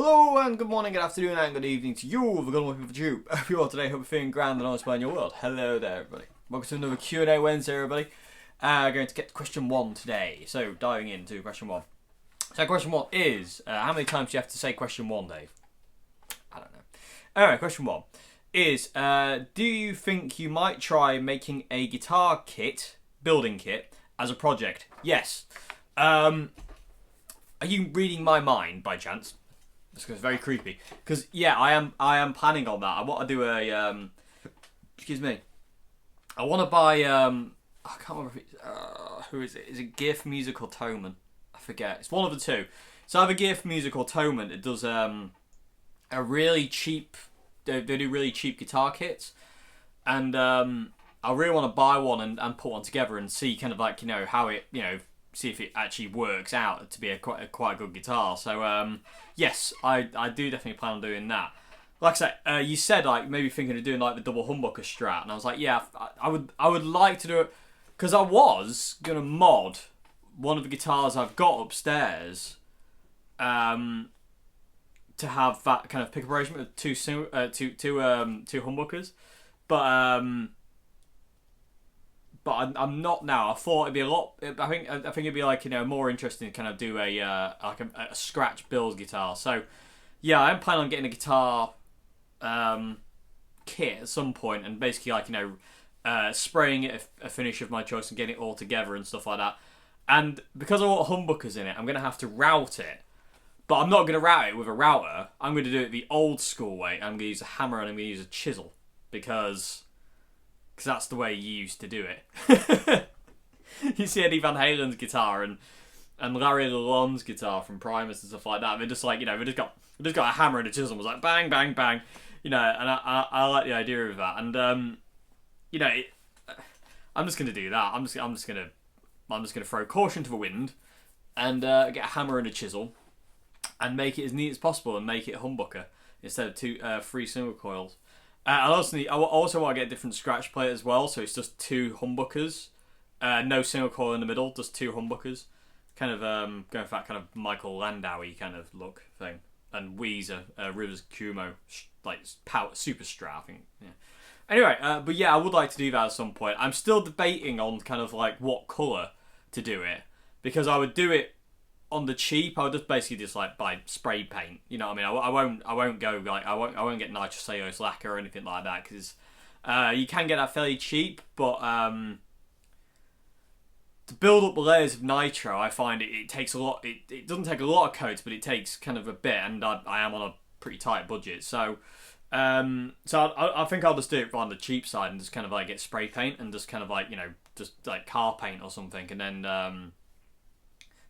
Hello and good morning, good afternoon and good evening to you. We're going to look for you. Hope you all today. Hope you're feeling grand and honest in your world. Hello there, everybody. Welcome to another Q&A Wednesday, everybody. Going to get to question one today. So diving into question one. So question one is, how many times do you have to say question one, Dave? I don't know. Anyway, question one is, do you think you might try making a guitar kit, building kit, as a project? Yes. Are you reading my mind by chance? It's very creepy. Because yeah, I am planning on that. I want to do a excuse me. I want to buy I can't remember if it's, who is it? Is it GIF Music or Toman? I forget. It's one of the two. So either GIF Music or Toman. It does a really cheap. They do really cheap guitar kits, and I really want to buy one and put one together and see kind of like how it see if it actually works out to be a quite good guitar. So yes, I do definitely plan on doing that. Like I said, you said like maybe thinking of doing like the double humbucker Strat, and I was like, yeah, I would like to do it because I was gonna mod one of the guitars I've got upstairs, to have that kind of pick arrangement with two humbuckers, but I'm not now. I thought it'd be a lot. I think it'd be like more interesting to kind of do a scratch build guitar. So yeah, I'm planning on getting a guitar kit at some point and basically like spraying it a finish of my choice and getting it all together and stuff like that. And because I want humbuckers in it, I'm gonna have to route it. But I'm not gonna route it with a router. I'm gonna do it the old school way. I'm gonna use a hammer and I'm gonna use a chisel because that's the way you used to do it. You see Eddie Van Halen's guitar and Larry Lalonde's guitar from Primus and stuff like that. They're just like we just got a hammer and a chisel. And was like bang bang bang, and I like the idea of that. And I'm just gonna do that. I'm just gonna throw caution to the wind and get a hammer and a chisel and make it as neat as possible and make it a humbucker instead of three single coils. I also want to get a different scratch plate as well, so it's just two humbuckers, no single coil in the middle, just two humbuckers, kind of going for that kind of Michael Landau-y kind of look thing, and Weezer, Rivers Cuomo, like power super Strat, I think. Yeah. Anyway, but yeah, I would like to do that at some point. I'm still debating on kind of like what colour to do it, because I would do it on the cheap. I would just basically just like buy spray paint. You know what I mean? I won't go like I won't get nitrocellulose lacquer or anything like that because you can get that fairly cheap. But to build up the layers of nitro, I find it takes a lot. It doesn't take a lot of coats, but it takes kind of a bit, and I am on a pretty tight budget. So I think I'll just do it on the cheap side and just kind of like get spray paint and just kind of like just like car paint or something, and then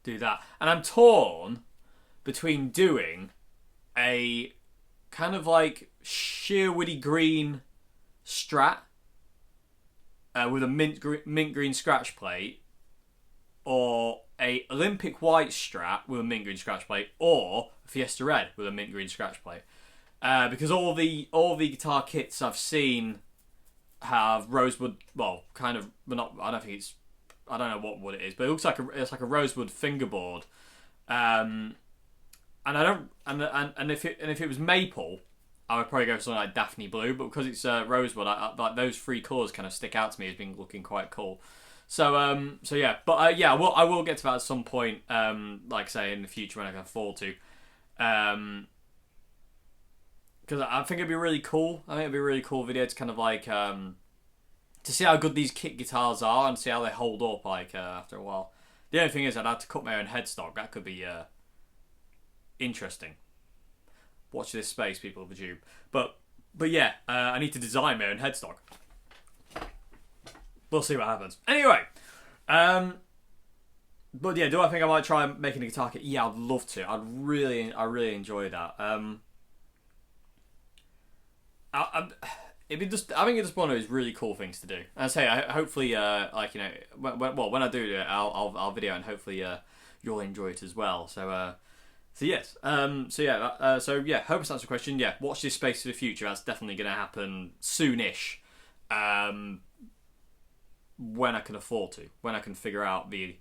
do that. And I'm torn between doing a kind of like sheer-woody green Strat with a mint green scratch plate, or a Olympic white Strat with a mint green scratch plate, or a Fiesta Red with a mint green scratch plate. Because all the guitar kits I've seen have rosewood. Well, kind of. But not. I don't know what wood it is, but it looks like it's like a rosewood fingerboard, and I don't and if it was maple, I would probably go for something like Daphne Blue, but because it's rosewood, like those three colours kind of stick out to me as being looking quite cool. So yeah, but yeah, I will get to that at some point, like I say in the future when I can afford to, because I think it'd be really cool. I think it'd be a really cool video to kind of like to see how good these kit guitars are and see how they hold up like after a while. The only thing is I'd have to cut my own headstock. That could be interesting. Watch this space, people of the tube. But yeah, I need to design my own headstock. We'll see what happens. Anyway, but yeah, do I think I might try making a guitar kit? Yeah, I'd love to. I really enjoy that. I think it's just one of those really cool things to do. And I say, hopefully, when I do it, I'll video and hopefully you'll enjoy it as well. So yes, hope that's the question. Yeah, watch this space for the future. That's definitely going to happen soonish. When I can afford to, when I can figure out the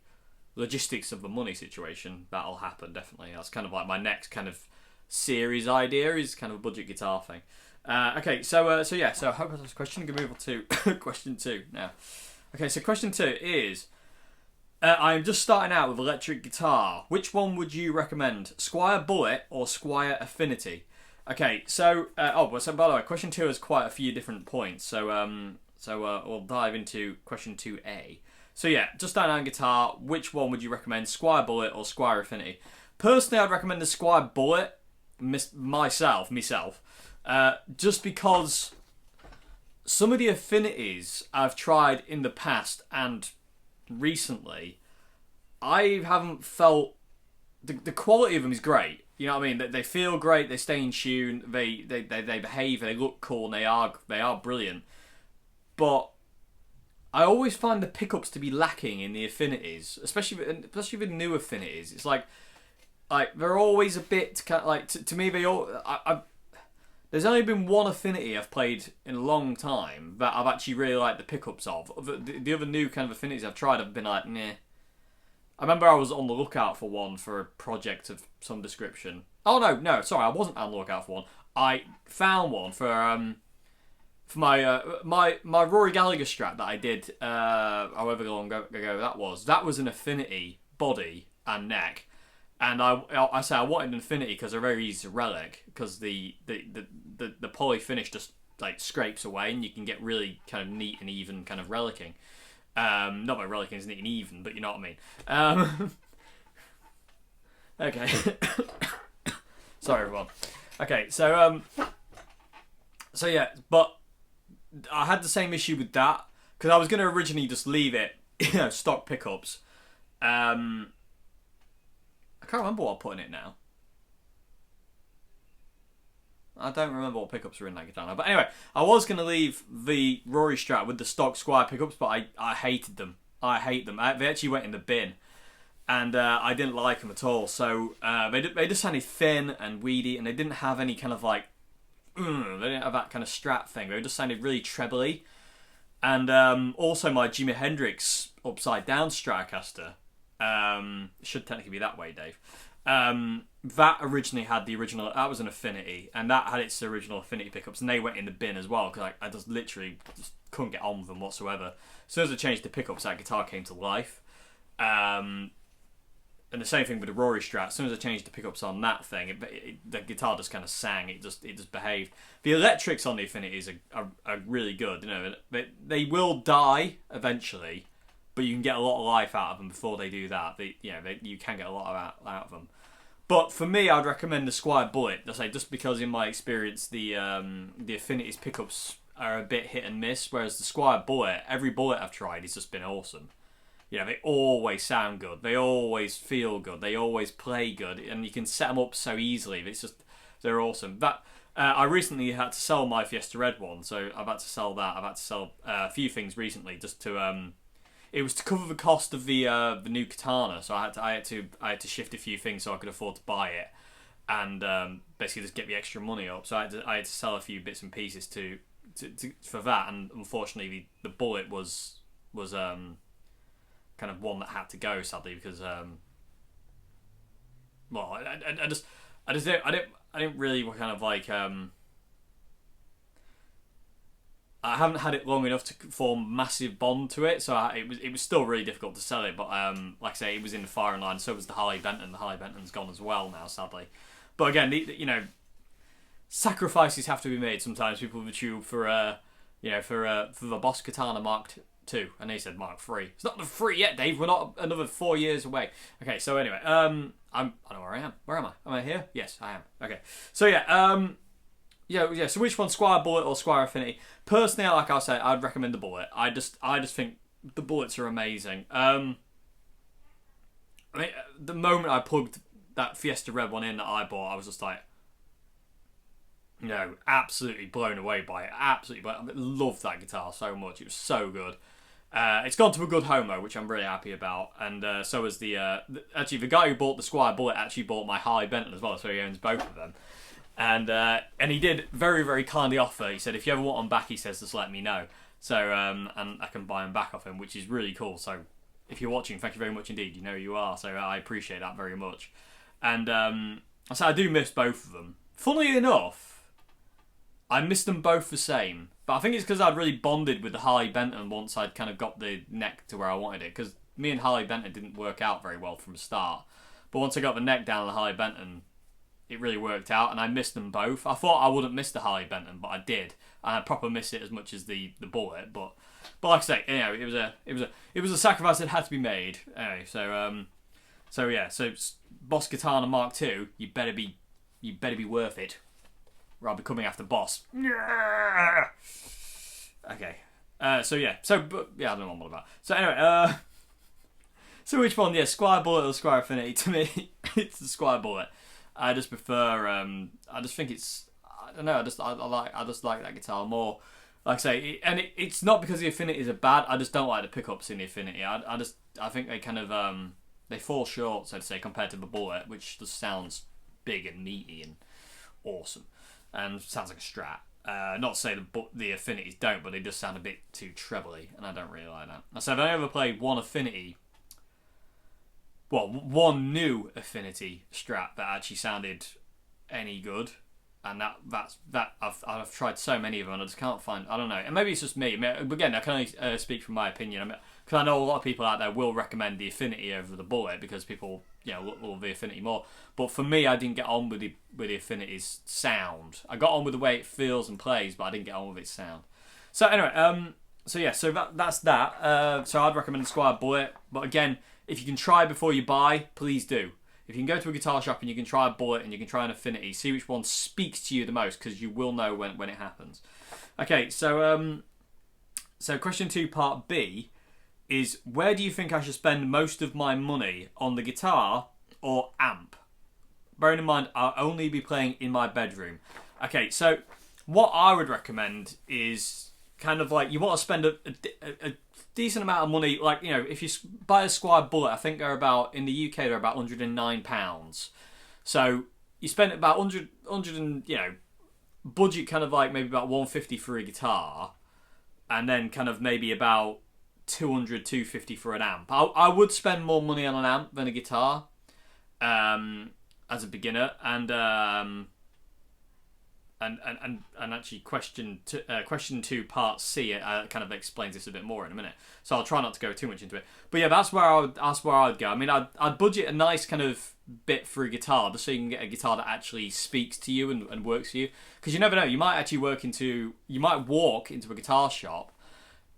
logistics of the money situation, that'll happen definitely. That's kind of like my next kind of series idea is kind of a budget guitar thing. Okay, so I hope that's a question. I'm going to move on to question 2 now. Okay, so question 2 is, I'm just starting out with electric guitar. Which one would you recommend? Squier Bullet or Squier Affinity? Okay, so by the way, question 2 has quite a few different points. So we'll dive into question 2A. So yeah, just starting out on guitar. Which one would you recommend? Squier Bullet or Squier Affinity? Personally, I'd recommend the Squier Bullet. Myself. Just because some of the Affinities I've tried in the past and recently, I haven't felt the quality of them is great. You know what I mean? They feel great. They stay in tune. They behave. They look cool. And they are brilliant. But I always find the pickups to be lacking in the Affinities, especially with new Affinities. It's like they're always a bit kind of like to me. There's only been one Affinity I've played in a long time that I've actually really liked the pickups of. The other new kind of Affinities I've tried, I've been like, nah. I remember I was on the lookout for one for a project of some description. Oh no, sorry, I wasn't on the lookout for one. I found one for my Rory Galagher Strat that I did however long ago that was. That was an Affinity body and neck. And I say I wanted an Affinity because they're very easy to relic, because the poly finish just like scrapes away and you can get really kind of neat and even kind of relicking. Not that relicking is neat and even, but you know what I mean. Okay. Sorry everyone. Okay, so yeah, but I had the same issue with that because I was going to originally just leave it, stock pickups. I can't remember what I put in it now. I don't remember what pickups were in that guitar now. But anyway, I was going to leave the Rory Strat with the stock Squier pickups, but I hated them. I hate them. They actually went in the bin. And I didn't like them at all. So they just sounded thin and weedy, and they didn't have any kind of like... they didn't have that kind of Strat thing. They just sounded really trebly. And also my Jimi Hendrix upside down Stratocaster... should technically be that way, Dave. That originally had that was an Affinity, and that had its original Affinity pickups, and they went in the bin as well because I just literally couldn't get on with them whatsoever. As soon as I changed the pickups, that guitar came to life. And the same thing with the Rory Strat. As soon as I changed the pickups on that thing, the guitar just kind of sang. It just behaved. The electrics on the Affinities are really good. You know, they will die eventually, but you can get a lot of life out of them before they do that. You can get a lot out of them. But for me, I'd recommend the Squier Bullet. Just because in my experience, the Affinities pickups are a bit hit and miss, whereas the Squier Bullet, every bullet I've tried has just been awesome. They always sound good. They always feel good. They always play good, and you can set them up so easily. They're awesome. I recently had to sell my Fiesta Red one, so I've had to sell that. I've had to sell a few things recently just to. It was to cover the cost of the new Katana, so I had to shift a few things so I could afford to buy it, and basically just get the extra money up. So I had to sell a few bits and pieces to for that, and unfortunately the bullet was kind of one that had to go, sadly, because I didn't really kind of like I haven't had it long enough to form a massive bond to it, so it was still really difficult to sell it. But like I say, it was in the firing line. So was the Harley Benton. The Harley Benton's gone as well now, sadly. But again, sacrifices have to be made sometimes. People will tube for the Boss Katana Mark II, and they said Mark III. It's not the 3 yet, Dave. We're not another 4 years away. Okay, so anyway, I know where I am. Where am I? Am I here? Yes, I am. Okay, so yeah, yeah. So which one, Squier Bullet or Squier Affinity? Personally, like I said, I'd recommend the Bullet. I just think the bullets are amazing. I mean, the moment I plugged that Fiesta Red one in that I bought, I was just like, absolutely blown away by it. Absolutely, I loved that guitar so much. It was so good. It's gone to a good home though, which I'm really happy about. And so has the guy who bought the Squier Bullet actually bought my Harley Benton as well, so he owns both of them. And he did very, very kindly offer. He said, if you ever want them back, he says, just let me know. So and I can buy them back off him, which is really cool. So if you're watching, thank you very much indeed. You know who you are. So I appreciate that very much. And I do miss both of them. Funnily enough, I miss them both the same. But I think it's because I'd really bonded with the Harley Benton once I'd kind of got the neck to where I wanted it. Because me and Harley Benton didn't work out very well from the start. But once I got the neck down on the Harley Benton, it really worked out, and I missed them both. I thought I wouldn't miss the Harley Benton, but I did. And I proper miss it as much as the Bullet. But like I say, it was a sacrifice that had to be made. Anyway, so Boss Katana Mark II, you better be worth it. Or I'll be coming after Boss. Okay. I don't know what I'm all about. So anyway, so which one? Yeah, Squier Bullet or Squier Affinity? To me, it's the Squier Bullet. I just prefer. I just think it's. I don't know. I just like that guitar more. Like I say, it's not because the Affinities are bad. I just don't like the pickups in the Affinity. I think they kind of they fall short, so to say, compared to the Bullet, which just sounds big and meaty and awesome, and sounds like a Strat. Not to say the Affinities don't, but they just sound a bit too trebly, and I don't really like that. So if I ever played one Affinity. Well, one new Affinity Strat that actually sounded any good, and I've tried so many of them, and I just can't find. I don't know, and maybe it's just me. I mean, again, I can only speak from my opinion. I mean, because I know a lot of people out there will recommend the Affinity over the Bullet because people, love the Affinity more. But for me, I didn't get on with the Affinity's sound. I got on with the way it feels and plays, but I didn't get on with its sound. So anyway, that's that. So I'd recommend the Squier Bullet, but again, if you can try before you buy, please do. If you can go to a guitar shop and you can try a Bullet and you can try an Affinity, see which one speaks to you the most, because you will know when it happens. Okay, so question 2 part B is, where do you think I should spend most of my money, on the guitar or amp? Bearing in mind, I'll only be playing in my bedroom. Okay, so what I would recommend is kind of like, you want to spend a decent amount of money. Like, if you buy a Squier Bullet, I think they're about, in the UK, they're about £109. So you spend about 100 and, budget kind of like maybe about 150 for a guitar, and then kind of maybe about 250 for an amp. I would spend more money on an amp than a guitar, as a beginner, and actually question 2 part C kind of explains this a bit more in a minute. So I'll try not to go too much into it. But yeah, that's where I would go. I mean, I'd budget a nice kind of bit for a guitar, just so you can get a guitar that actually speaks to you and works for you. Because you never know, you might walk into a guitar shop,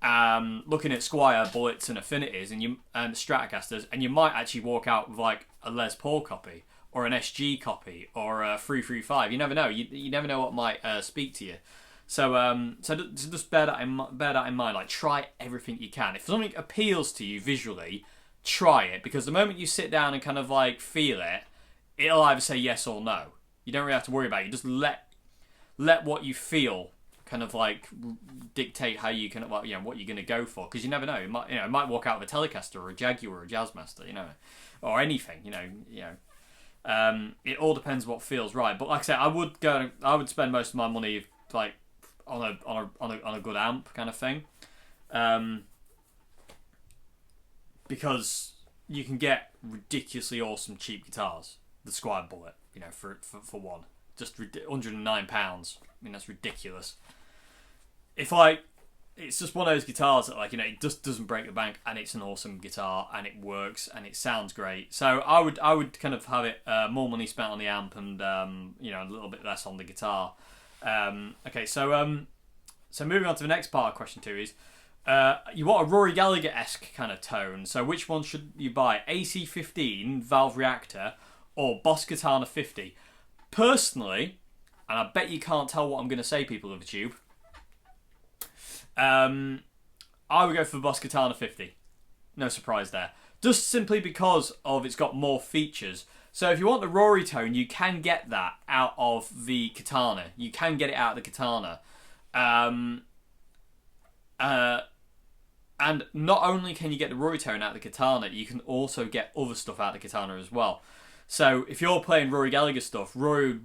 looking at Squier Bullets and Affinities and Stratocasters, and you might actually walk out with like a Les Paul copy, or an SG copy, or a 335. You never know. You never know what might speak to you. So just bear that in mind. Like, try everything you can. If something appeals to you visually, try it, because the moment you sit down and kind of like feel it, it'll either say yes or no. You don't really have to worry about it. You just let what you feel kind of like dictate how you can, what you're going to go for, because you never know. It might walk out with a Telecaster or a Jaguar or a Jazzmaster, or anything, It all depends what feels right. But like I said, I would spend most of my money like on a good amp kind of thing, because you can get ridiculously awesome cheap guitars. The Squier Bullet, for one, just £109. I mean, that's ridiculous. It's just one of those guitars that, it just doesn't break the bank, and it's an awesome guitar, and it works, and it sounds great. So I would kind of have it more money spent on the amp, and a little bit less on the guitar. Okay, so moving on to the next part of question 2 is, you want a Rory Galagher-esque kind of tone. So which one should you buy? AC15 Valve Reactor or Boss Katana 50? Personally, and I bet you can't tell what I'm going to say, people of the tube, I would go for Boss Katana 50. No surprise there. Just simply because of it's got more features. So if you want the Rory tone, you can get that out of the Katana. You can get it out of the Katana. And not only can you get the Rory tone out of the Katana, you can also get other stuff out of the Katana as well. So if you're playing Rory Galagher stuff, Rory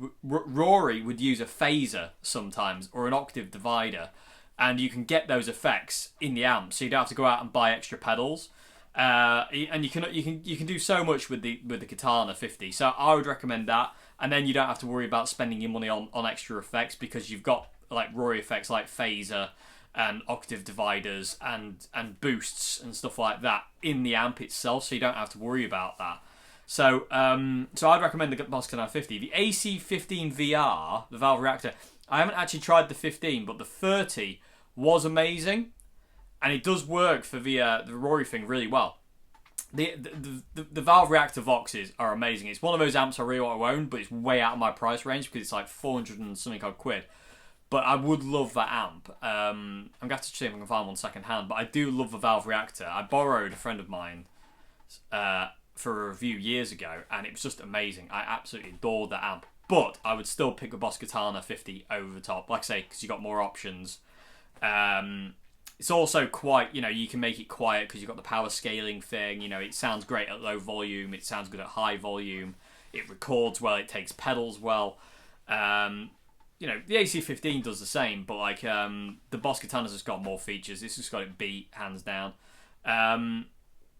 would use a phaser sometimes, or an octave divider, and you can get those effects in the amp, so you don't have to go out and buy extra pedals. And you can do so much with the Katana 50. So I would recommend that. and then you don't have to worry about spending your money on extra effects because you've got like Rory effects like phaser and octave dividers and boosts and stuff like that in the amp itself, so you don't have to worry about that. So I'd recommend the Boss Katana 50. The AC15 VR, the valve reactor, I haven't actually tried the 15, but the 30 was amazing, and it does work for the Rory thing really well. The valve reactor Voxes are amazing. It's one of those amps I really want to own, but it's way out of my price range because it's like 400 and something odd quid. But I would love that amp. I'm going to have to see if I can find one second hand. But I do love the valve reactor. I borrowed a friend of mine for a review years ago, and it was just amazing. I absolutely adored that amp. But I would still pick the Boss Katana 50 over the top. Like I say, because you've got more options. It's also quite, you can make it quiet because you've got the power scaling thing. It sounds great at low volume. It sounds good at high volume. It records well. It takes pedals well. The AC15 does the same, but like the Boss Katana's just got more features. This has got it beat, hands down.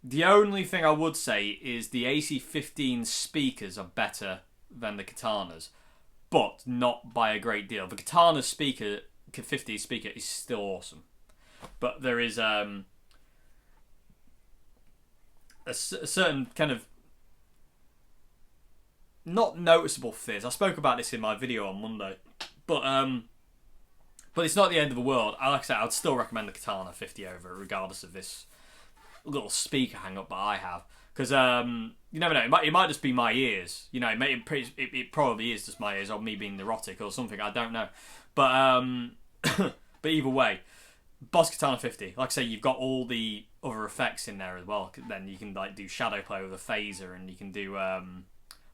The only thing I would say is the AC15 speakers are better than the Katanas, but not by a great deal. The Katana speaker, 50 speaker, is still awesome, but there is a certain kind of not noticeable fizz. I spoke about this in my video on Monday. But it's not the end of the world. Like I said, I'd still recommend the Katana 50 over, regardless of this little speaker hang-up that I have. Because you never know, it might just be my ears. It probably is just my ears, or me being neurotic or something. I don't know. But but either way, Boss Katana 50. Like I say, you've got all the other effects in there as well. Then you can like do shadow play with a phaser, and you can do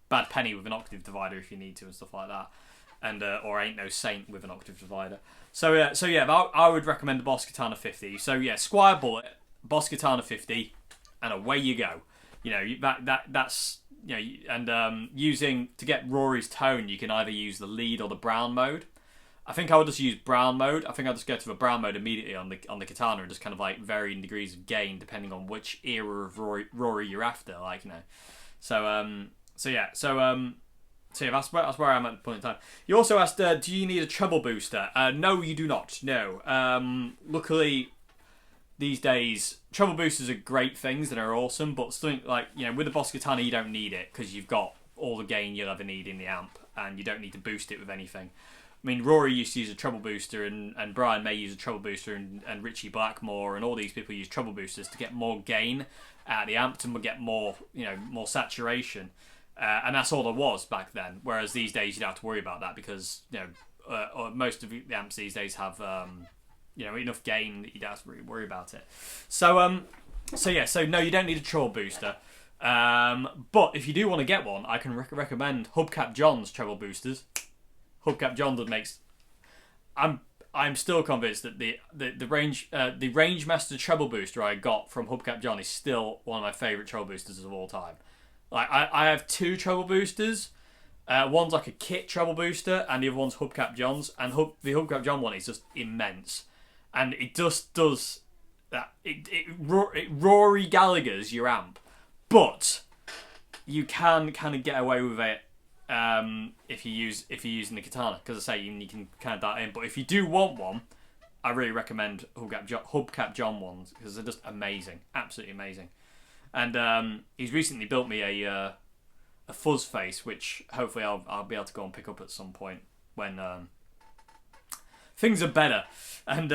Bad Penny with an octave divider if you need to, and stuff like that. And or Ain't No Saint with an octave divider. So I would recommend the Boss Katana 50. So yeah, Squier Bullet, Boss Katana 50, and away you go. That's and using to get Rory's tone, you can either use the lead or the brown mode. I think I would just use brown mode. I think I'll just go to the brown mode immediately on the Katana and just kind of like varying degrees of gain depending on which era of Rory you're after. So yeah, that's where I'm at the point in time. You also asked, do you need a treble booster? No, you do not. No. Luckily, these days, treble boosters are great things and are awesome, but something like, with the Boss Katana, you don't need it because you've got all the gain you'll ever need in the amp, and you don't need to boost it with anything. I mean, Rory used to use a treble booster, and Brian May used a treble booster, and Richie Blackmore, and all these people use treble boosters to get more gain out of the amp, to get more, more saturation. And that's all there was back then. Whereas these days you don't have to worry about that because most of the amps these days have enough gain that you don't have to really worry about it. So no, you don't need a treble booster. But if you do want to get one, I can recommend Hubcap John's treble boosters. Hubcap John makes. I'm still convinced that the Rangemaster treble booster I got from Hubcap John is still one of my favourite treble boosters of all time. Like I have two treble boosters. One's like a kit treble booster, and the other one's Hubcap John's. And the Hubcap John one is just immense, and it just does that. It Rory Gallagher's your amp, but you can kind of get away with it if you're using the Katana, because I say you can kind of dial in. But if you do want one, I really recommend Hubcap John ones because they're just amazing, absolutely amazing. And he's recently built me a fuzz face, which hopefully I'll be able to go and pick up at some point when things are better. And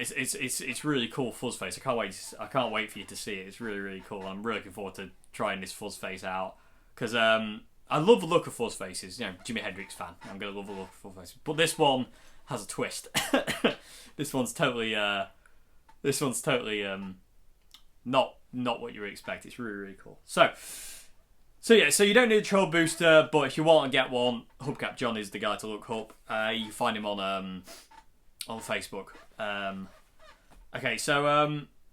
it's really cool fuzz face. I can't wait for you to see it. It's really, really cool. I'm really looking forward to trying this fuzz face out because I love the look of fuzz faces. Jimi Hendrix fan. I'm gonna love the look of fuzz faces. But this one has a twist. This one's totally not what you would expect. It's really, really cool. So you don't need a treble booster, but if you want to get one, Hubcap John is the guy to look up. You can find him on Facebook. Okay,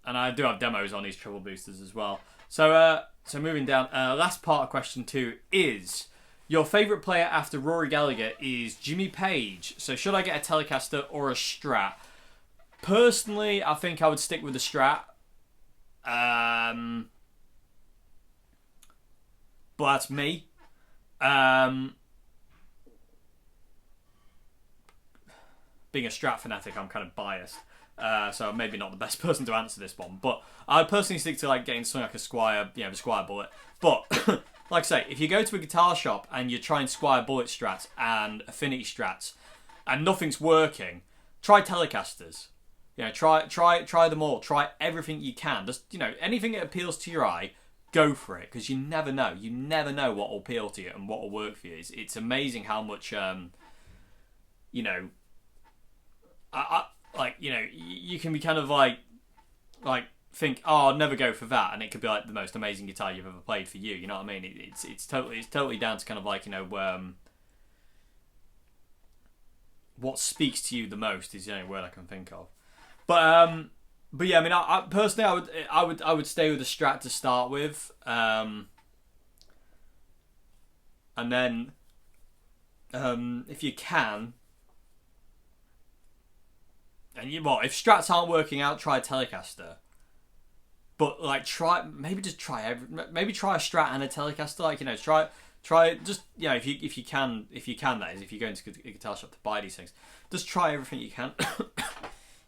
and I do have demos on these treble boosters as well. So moving down, last part of question 2 is your favourite player after Rory Galagher is Jimmy Page. So should I get a Telecaster or a Strat? Personally, I think I would stick with the Strat. But that's me. Being a Strat fanatic, I'm kind of biased. So I'm maybe not the best person to answer this one. But I personally stick to like getting something like a Squier, the Squier bullet. But like I say, if you go to a guitar shop and you're trying Squier bullet strats and Affinity strats and nothing's working, try Telecasters. Try them all. Try everything you can. Just anything that appeals to your eye, go for it, because you never know. You never know what will appeal to you and what will work for you. It's amazing how much you can be kind of like think, oh, I'll never go for that, and it could be like the most amazing guitar you've ever played for you. You know what I mean? It's totally down to kind of like what speaks to you the most is the only word I can think of. But yeah, I mean, I personally, I would stay with the Strat to start with, and then if you can. And if Strats aren't working out, try a Telecaster. But like, try a Strat and a Telecaster. Like, try just if you can, that is, if you go into a guitar shop to buy these things, just try everything you can.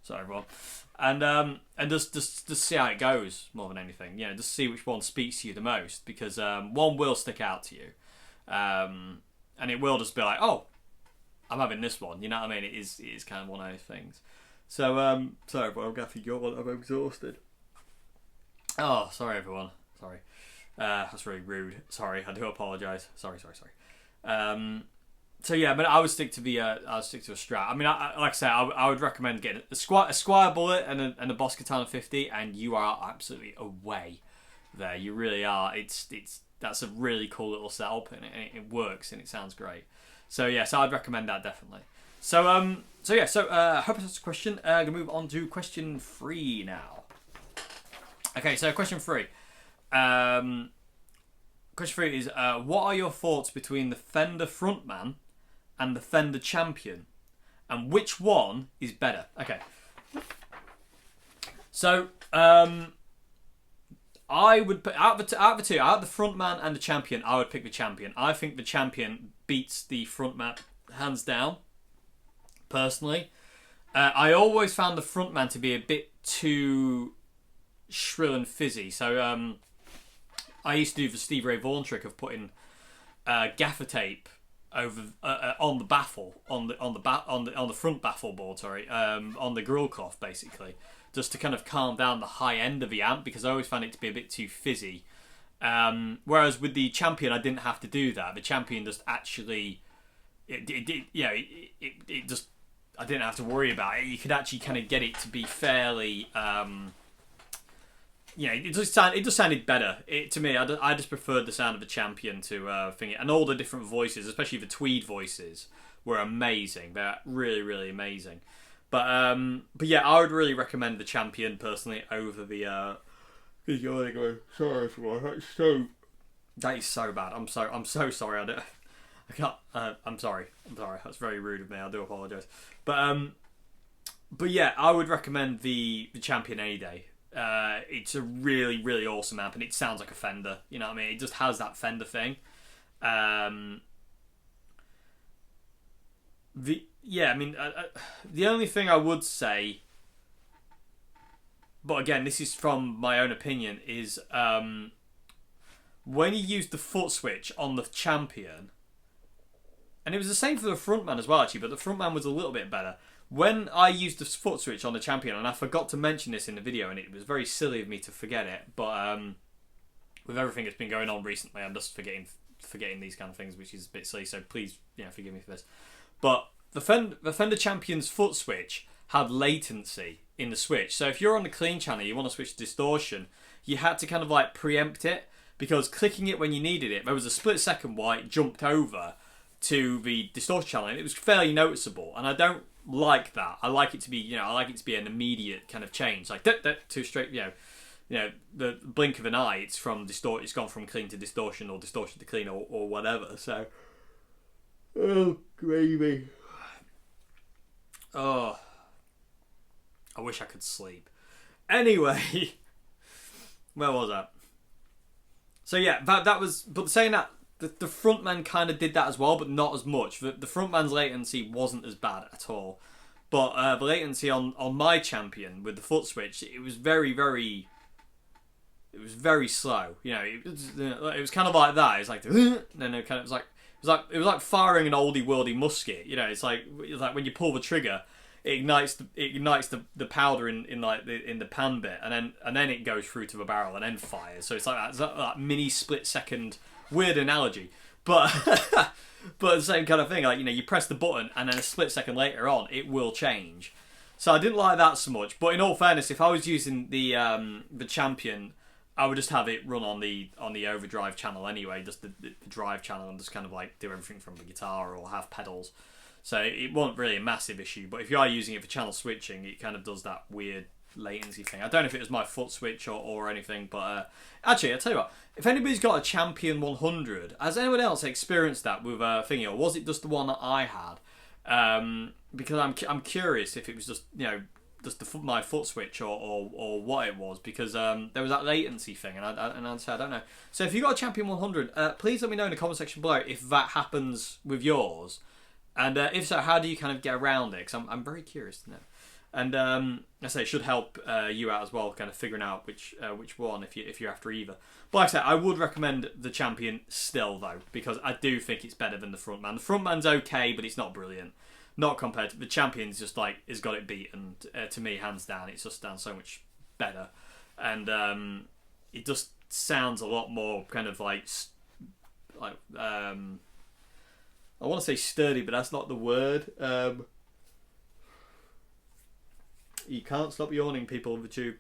Sorry, everyone. And just see how it goes more than anything. Just see which one speaks to you the most, because one will stick out to you, and it will just be like, oh, I'm having this one. You know what I mean? It is kind of one of those things. So, sorry, everyone, I'm gaffing your one. I'm exhausted. Oh, sorry, everyone. Sorry. That's really rude. Sorry, I do apologise. Sorry. So yeah, but I would stick to a Strat. I mean, like I say, I would recommend getting a Squier bullet and a Boss Katana 50, and you are absolutely away there. You really are. That's a really cool little setup, and it works, and it sounds great. So yeah, so I'd recommend that definitely. So hope that's a question. Gonna move on to question 3 now. Okay, so question 3. Question 3 is what are your thoughts between the Fender Frontman and the Fender Champion, and which one is better? Okay. So I would put out of the Frontman and the Champion, I would pick the Champion. I think the Champion beats the Frontman hands down. Personally, I always found the Frontman to be a bit too shrill and fizzy. So I used to do the Steve Ray Vaughan trick of putting gaffer tape over on the baffle on the front baffle board, on the grill cloth, basically, just to kind of calm down the high end of the amp, because I always found it to be a bit too fizzy. Whereas with the Champion, I didn't have to do that. The Champion just actually, it just, I didn't have to worry about it. You could actually kind of get it to be fairly, it just sounded better. To me, I just preferred the sound of the Champion to thing it, and all the different voices, especially the tweed voices, were amazing. They're really, really amazing. But yeah, I would really recommend the Champion personally over the. Sorry, everyone. That is so bad. I'm so sorry. I can't. I'm sorry. That's very rude of me. I do apologise. But yeah, I would recommend the Champion any day. It's a really, really awesome amp, and it sounds like a Fender. You know what I mean? It just has that Fender thing. The only thing I would say, but again, this is from my own opinion, is when you use the foot switch on the Champion, and it was the same for the Frontman as well, actually, but the Frontman was a little bit better. When I used the foot switch on the Champion, and I forgot to mention this in the video, and it was very silly of me to forget it, but with everything that's been going on recently, I'm just forgetting these kind of things, which is a bit silly, so please, forgive me for this. But the Fender Champion's foot switch had latency in the switch. So if you're on the clean channel, you want to switch to distortion, you had to kind of like preempt it, because clicking it when you needed it, there was a split second while it jumped over to the distortion channel, and it was fairly noticeable. And I don't like that. I like it to be, an immediate kind of change, like to straight, the blink of an eye. It's gone from clean to distortion, or distortion to clean, or whatever. So, oh gravy. Oh, I wish I could sleep. Anyway, where was that? So yeah, that was. But saying that, the Frontman kind of did that as well, but not as much. The Frontman's latency wasn't as bad at all. But the latency on my Champion with the foot switch, it was very, very... It was very slow. You know, it was kind of like that. It was like... Then it kind of was like... It was like firing an oldie worldy musket. You know, it's like when you pull the trigger, it ignites the powder in like the pan bit, and then it goes through to the barrel and then fires. So it's like that. It's like that mini split second. Weird analogy, but but the same kind of thing. Like, you know, you press the button and then a split second later on, it will change. So I didn't like that so much. But in all fairness, if I was using the Champion, I would just have it run on the overdrive channel anyway, just the drive channel, and just kind of like do everything from the guitar or have pedals. So it wasn't really a massive issue. But if you are using it for channel switching, it kind of does that weird latency thing. I don't know if it was my foot switch or anything, but actually, I'll tell you what, if anybody's got a Champion 100, has anyone else experienced that with a thingy, or was it just the one that I had? Because I'm curious if it was just, you know, just my foot switch or what it was, because there was that latency thing, and I'd say I don't know. So if you got a Champion 100, please let me know in the comment section below if that happens with yours, and if so, how do you kind of get around it? Because I'm very curious to know. And I say it should help you out as well, kind of figuring out which one if you're after either. But like I said, I would recommend the Champion still though, because I do think it's better than the Frontman. The Frontman's okay, but it's not brilliant. Not compared to the Champion's, just like has got it beat, and to me, hands down, it's just done so much better, and it just sounds a lot more kind of like I want to say sturdy, but that's not the word. You can't stop yawning, people of the tube.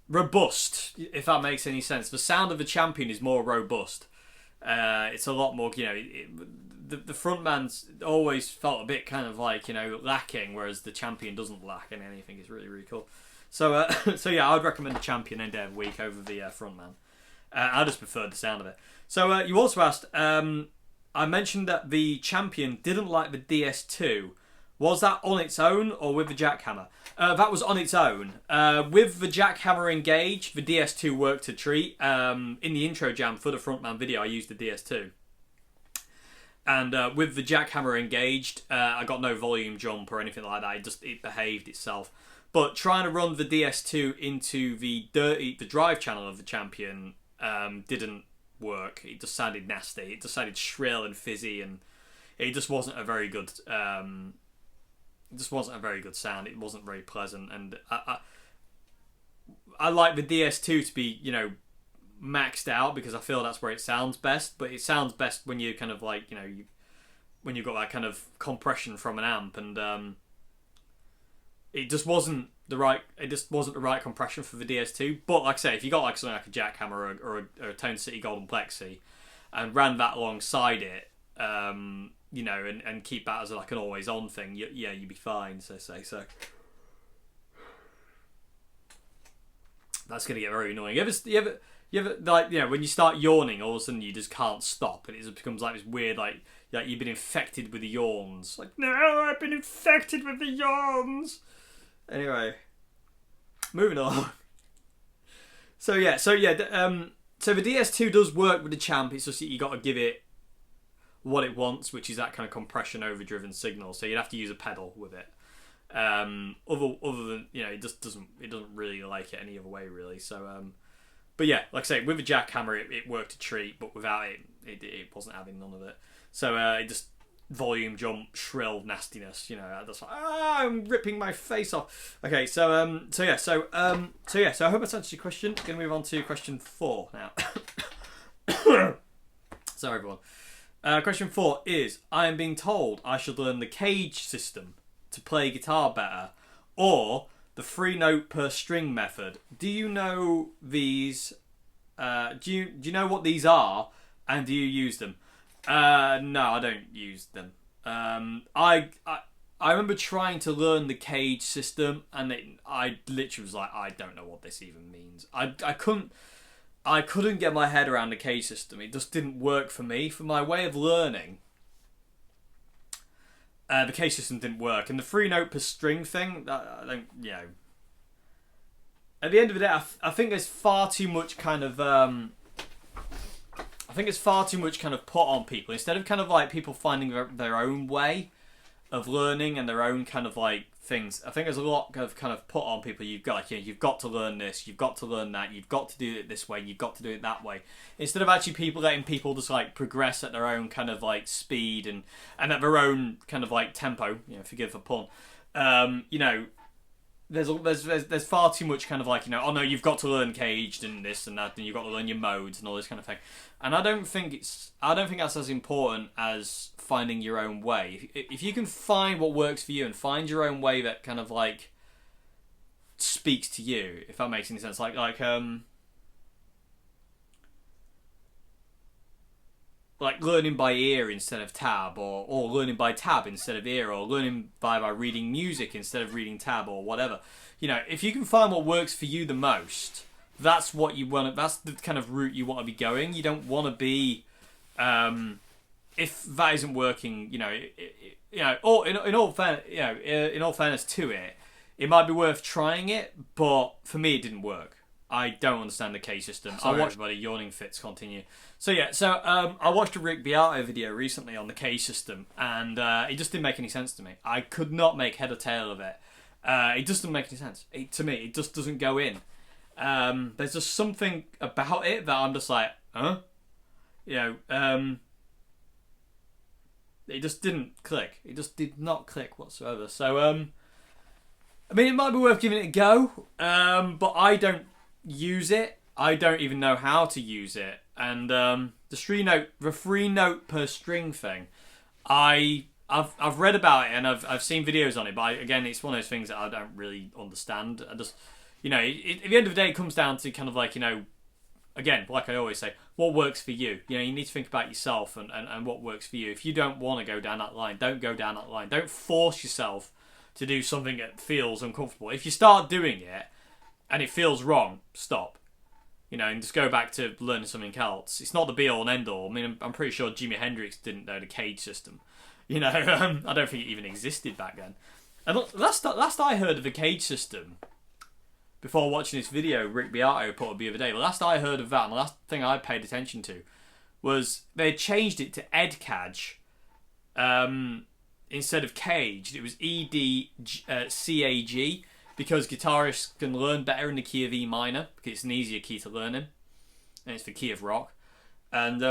Robust, if that makes any sense. The sound of the Champion is more robust. It's a lot more, you know, the Frontman's always felt a bit kind of like, you know, lacking, whereas the Champion doesn't lack in anything. It's really, really cool. So, so yeah, I would recommend the Champion any day of the week over the Frontman. I just preferred the sound of it. So, you also asked, I mentioned that the Champion didn't like the DS2. Was that on its own or with the jackhammer? That was on its own. With the jackhammer engaged, the DS2 worked a treat. In the intro jam for the Frontman video, I used the DS2. And with the jackhammer engaged, I got no volume jump or anything like that. It behaved itself. But trying to run the DS2 into the drive channel of the Champion didn't work. It just sounded nasty. It just sounded shrill and fizzy, and it just wasn't a very good... It just wasn't a very good sound. It wasn't very pleasant, and I like the DS2 to be, you know, maxed out, because I feel that's where it sounds best. But it sounds best when you kind of like, you know, when you've got that kind of compression from an amp, and it just wasn't the right. It just wasn't the right compression for the DS2. But like I say, if you got like something like a jackhammer or a Tone City Golden Plexi, and ran that alongside it, you know, and keep that as like an always on thing, yeah, you'd be fine. So that's gonna get very annoying. You ever like, you know, when you start yawning, all of a sudden you just can't stop, and it just becomes like this weird like you've been infected with the yawns. Like, no, I've been infected with the yawns. Anyway, moving on. So the DS2 does work with the Champ. It's just that you got to give it what it wants, which is that kind of compression overdriven signal. So you'd have to use a pedal with it. Other than, you know, it doesn't really like it any other way really. So but yeah, like I say, with a jackhammer it worked a treat, but without it wasn't having none of it. So it just volume jump, shrill nastiness, you know, that's like, I'm ripping my face off. Okay, so I hope that's answered your question. Gonna move on to question 4 now. Sorry everyone. Question 4 is, I am being told I should learn the cage system to play guitar better, or the 3-note per string method. Do you know these? Do you know what these are, and do you use them? No, I don't use them. I remember trying to learn the cage system, and I literally was like, I don't know what this even means. I couldn't get my head around the cage system. It just didn't work for me. For my way of learning, the cage system didn't work. And the 3-note per string thing, I don't, you know. At the end of the day, I think there's far too much kind of think it's far too much kind of put on people instead of kind of like people finding their own way of learning and their own kind of like things. I think there's a lot of kind of put on people. You've got like, you know, you've got to learn this, you've got to learn that, you've got to do it this way, you've got to do it that way. Instead of actually people letting people just like progress at their own kind of like speed and at their own kind of like tempo. You know, forgive the pun. You know, there's far too much kind of like, you know, oh no, you've got to learn caged and this and that, and you've got to learn your modes and all this kind of thing. And I don't think that's as important as finding your own way. If you can find what works for you and find your own way that kind of like speaks to you, if that makes any sense, like learning by ear instead of tab, or learning by tab instead of ear, or learning by reading music instead of reading tab, or whatever. You know, if you can find what works for you the most, that's what you want. That's the kind of route you want to be going. You don't want to be, if that isn't working, you know, or in all fairness to it, it might be worth trying it. But for me, it didn't work. I don't understand the K system. Sorry, I watched everybody yawning fits continue. So yeah, I watched a Rick Beato video recently on the K system, and it just didn't make any sense to me. I could not make head or tail of it. It just doesn't make any sense. To me, it just doesn't go in. There's just something about it that I'm just like, huh? You know, it just didn't click. It just did not click whatsoever. So, I mean, it might be worth giving it a go, but I don't use it. I don't even know how to use it. And the three note per string thing, I've read about it and I've seen videos on it, but again, it's one of those things that I don't really understand. I just, you know, at the end of the day, it comes down to kind of like, you know, again, like I always say, what works for you. You know, you need to think about yourself and what works for you. If you don't want to go down that line, don't go down that line. Don't force yourself to do something that feels uncomfortable. If you start doing it and it feels wrong, stop. You know, and just go back to learning something else. It's not the be all and end all. I mean, I'm pretty sure Jimi Hendrix didn't know the cage system. You know, I don't think it even existed back then. And last I heard of the cage system, before watching this video Rick Beato put up the other day, the last I heard of that, and the last thing I paid attention to, was they changed it to EdCage instead of caged. It was EDCAG, because guitarists can learn better in the key of E minor, because it's an easier key to learn in, and it's the key of rock. And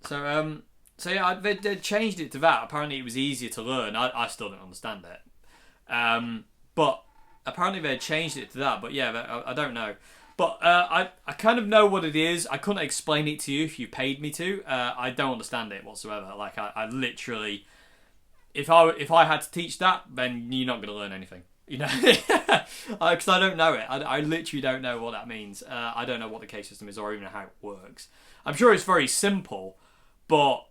so yeah, they changed it to that. Apparently it was easier to learn. I still don't understand it, but apparently they changed it to that. But yeah, I don't know. But I kind of know what it is. I couldn't explain it to you if you paid me to. I don't understand it whatsoever. Like I literally, if I had to teach that, then you're not going to learn anything. You know, because I don't know it. I literally don't know what that means. I don't know what the K system is or even how it works. I'm sure it's very simple, but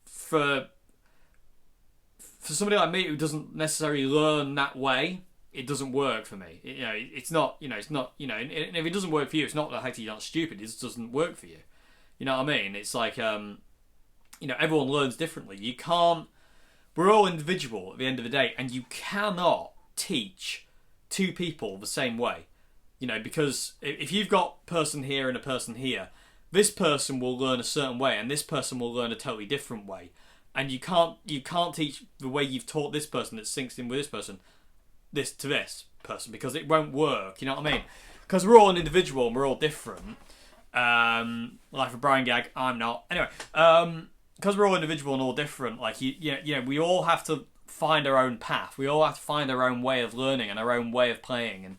for somebody like me who doesn't necessarily learn that way, it doesn't work for me. You know, it's not. You know, it's not. You know, and if it doesn't work for you, it's not the fact that you're not stupid. It just doesn't work for you. You know what I mean? It's like, you know, everyone learns differently. You can't. We're all individual at the end of the day, and you cannot teach two people the same way. You know, because if you've got person here and a person here, this person will learn a certain way, and this person will learn a totally different way. And you can't teach the way you've taught this person that syncs in with this person, this to this person, because it won't work. You know what I mean? Because we're all an individual and we're all different. Like for Brian Gag, I'm not. Anyway, because we're all individual and all different, like you know, we all have to find our own path. We all have to find our own way of learning and our own way of playing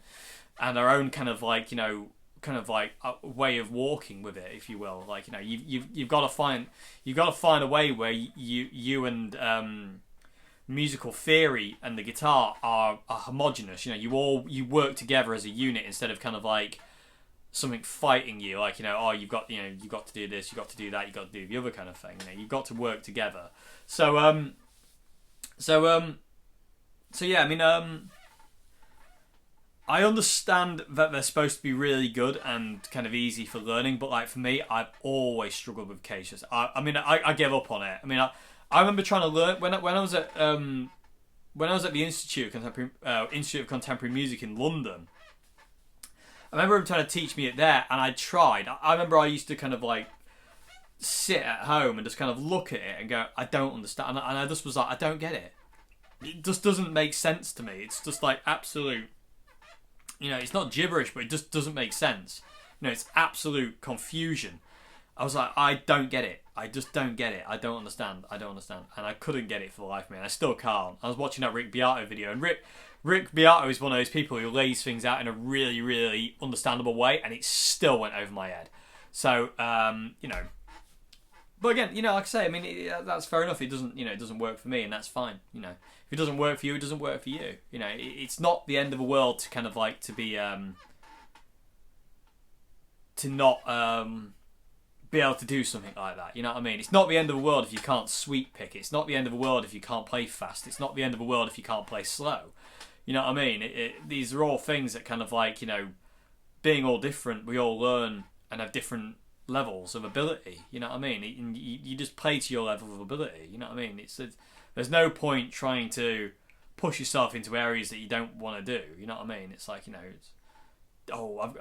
and our own kind of like, you know, kind of like a way of walking with it, if you will. Like, you know, you've got to find a way where you and musical theory and the guitar are homogenous. You know, you work together as a unit instead of kind of like something fighting you. Like, you know, oh, you've got to do this, you've got to do that, you've got to do the other kind of thing. You know, you've got to work together. So yeah, I mean, I understand that they're supposed to be really good and kind of easy for learning, but like for me, I've always struggled with cases. I mean, I gave up on it. I mean, I remember trying to learn when I was at the Institute of Contemporary Music in London. I remember him trying to teach me it there, and I tried. I remember I used to kind of like sit at home and just kind of look at it and go, I don't understand. And I just was like, I don't get it. It just doesn't make sense to me. It's just like absolute, you know, it's not gibberish, but it just doesn't make sense. You know, it's absolute confusion. I was like, I don't get it. I just don't get it. I don't understand. I don't understand. And I couldn't get it for the life of me. And I still can't. I was watching that Rick Beato video, and Rick Beato is one of those people who lays things out in a really, really understandable way, and it still went over my head. So, you know, but again, you know, like I say, I mean, that's fair enough. It doesn't, you know, it doesn't work for me, and that's fine. You know, if it doesn't work for you, it doesn't work for you. You know, it's not the end of the world to kind of like to be, to not be able to do something like that. You know what I mean? It's not the end of the world if you can't sweep pick. It's not the end of the world if you can't play fast. It's not the end of the world if you can't play slow. You know what I mean? These are all things that kind of like, you know, being all different, we all learn and have different levels of ability. You know what I mean? You just play to your level of ability. You know what I mean? There's no point trying to push yourself into areas that you don't want to do. You know what I mean? It's like, you know,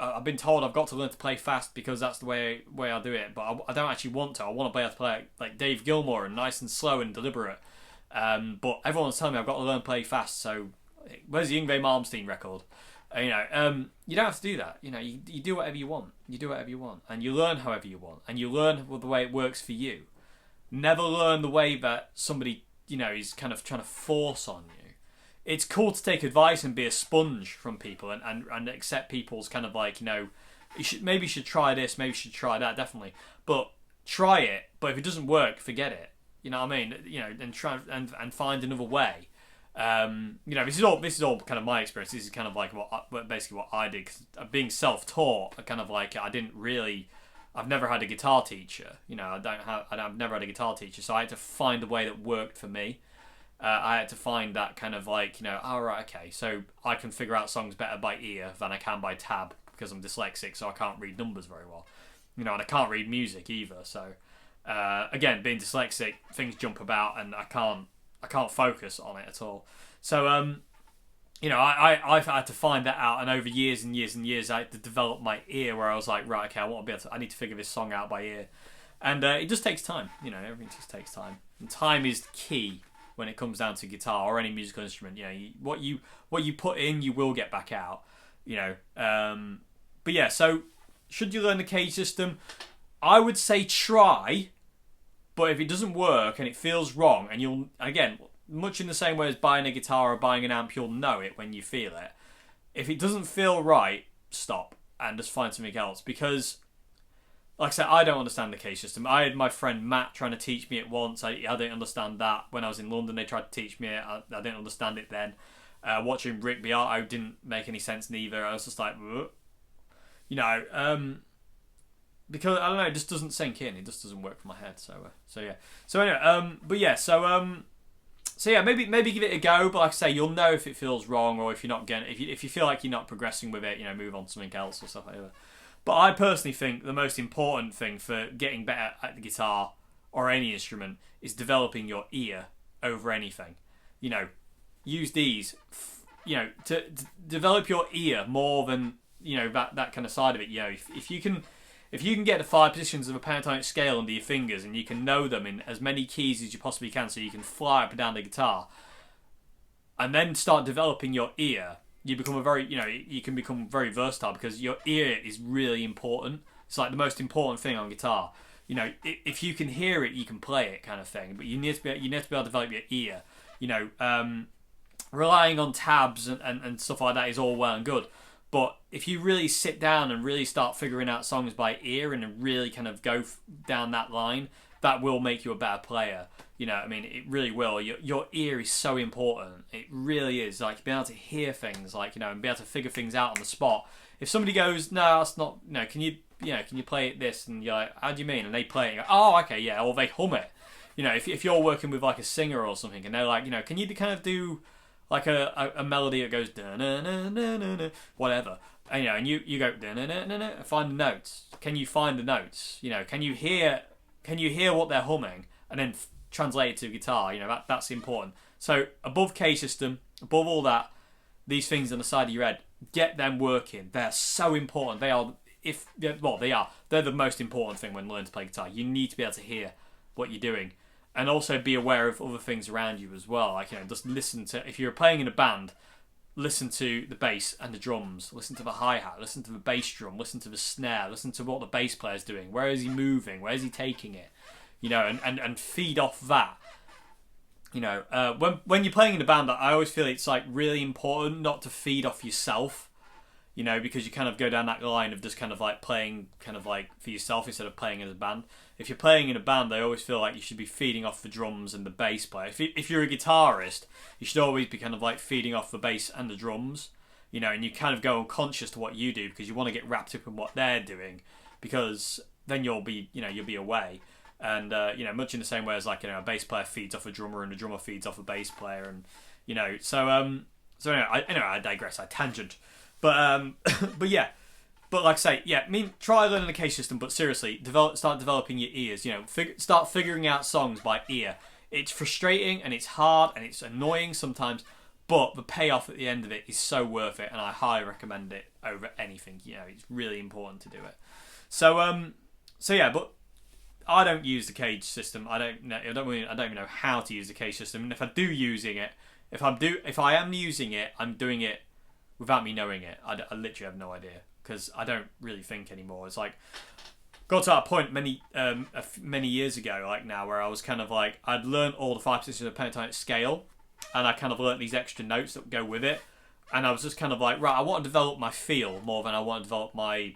I've been told I've got to learn to play fast because that's the way I do it, but I don't actually want to. I want to be able to play like Dave Gilmour and nice and slow and deliberate. But everyone's telling me I've got to learn to play fast. So where's the Yngwie Malmsteen record? You know, you don't have to do that. You know, you do whatever you want. You do whatever you want, and you learn however you want, and you learn the way it works for you. Never learn the way that somebody, you know, is kind of trying to force on you. It's cool to take advice and be a sponge from people and accept people's kind of like, you know, maybe you should try this, maybe you should try that, definitely. But try it. But if it doesn't work, forget it. You know what I mean? You know, and try and find another way. You know, this is all kind of my experience. This is kind of like basically what I did. Cause being self-taught, I kind of like I've never had a guitar teacher. You know, I've never had a guitar teacher, so I had to find a way that worked for me. I had to find that kind of like, you know, right, okay, so I can figure out songs better by ear than I can by tab because I'm dyslexic, so I can't read numbers very well. You know, and I can't read music either. So again, being dyslexic, things jump about, and I can't focus on it at all. So you know, I've had to find that out, and over years and years and years, I had to develop my ear where I was like, right, okay, I need to figure this song out by ear, and it just takes time. You know, everything just takes time, and time is key when it comes down to guitar or any musical instrument. You know, what you put in, you will get back out. You know, but yeah. So, should you learn the cage system? I would say try, but if it doesn't work and it feels wrong, and you'll, again, much in the same way as buying a guitar or buying an amp, you'll know it when you feel it. If it doesn't feel right, stop and just find something else, because like I said, I don't understand the cage system. I had my friend Matt trying to teach me it once. I didn't understand that. When I was in London, they tried to teach me it. I didn't understand it then. Watching Rick Beato didn't make any sense neither. I was just like, ugh. You know, because I don't know, it just doesn't sink in. It just doesn't work for my head. So yeah. So anyway, but yeah. So yeah, maybe give it a go. But like I say, you'll know if it feels wrong or if you're not getting. If you feel like you're not progressing with it, you know, move on to something else or stuff like that. But I personally think the most important thing for getting better at the guitar or any instrument is developing your ear over anything. You know, use these, you know, to develop your ear more than, you know, that kind of side of it. You know, if you can get the 5 positions of a pentatonic scale under your fingers and you can know them in as many keys as you possibly can, so you can fly up and down the guitar, and then start developing your ear, you can become very versatile, because your ear is really important. It's like the most important thing on guitar. You know, if you can hear it, you can play it, kind of thing. But you need to be able to develop your ear. You know, relying on tabs and stuff like that is all well and good. But if you really sit down and really start figuring out songs by ear and really kind of go down that line, that will make you a better player. You know, I mean, it really will. Your ear is so important. It really is. Like, being able to hear things, like, you know, and be able to figure things out on the spot. If somebody goes, no, that's not, no, can you play it this? And you're like, how do you mean? And they play it and go, oh, okay, yeah. Or they hum it. You know, if you're working with like a singer or something and they're like, you know, can you kind of do like a melody that goes da-na-na-na-na-na, whatever. And, you know, and you go da-na-na-na-na, find the notes. Can you find the notes? You know, can you hear what they're humming and then translate it to guitar? You know, that's important. So above cage system, above all that, these things on the side of your head, get them working. They're so important. They are, they are. They're the most important thing when learning to play guitar. You need to be able to hear what you're doing, and also be aware of other things around you as well. Like, just listen to, if you're playing in a band, listen to the bass and the drums, listen to the hi-hat, listen to the bass drum, listen to the snare, listen to what the bass player's doing, where is he moving, where is he taking it, and feed off that. When you're playing in a band, I always feel it's like really important not to feed off yourself, because you kind of go down that line of just kind of like playing kind of like for yourself instead of playing as a band. If you're playing in a band, I always feel like you should be feeding off the drums and the bass player. If you're a guitarist, you should always be kind of like feeding off the bass and the drums, and you kind of go unconscious to what you do because you want to get wrapped up in what they're doing, because then you'll be away. And much in the same way as like a bass player feeds off a drummer and a drummer feeds off a bass player, and so anyway, I digress. I tangent. But but like I say, try learning the case system, but seriously, start developing your ears. Start figuring out songs by ear. It's frustrating and it's hard and it's annoying sometimes, but the payoff at the end of it is so worth it, and I highly recommend it over anything. It's really important to do it. But I don't use the cage system. I don't even know how to use the cage system, and if I do using it, if I am using it, I'm doing it without me knowing it. I literally have no idea, because I don't really think anymore. It's like, got to that point many years ago, like now, where I was kind of like, I'd learned all the 5 positions of the pentatonic scale, and I kind of learnt these extra notes that go with it, and I was just kind of like, right, I want to develop my feel more than I want to develop my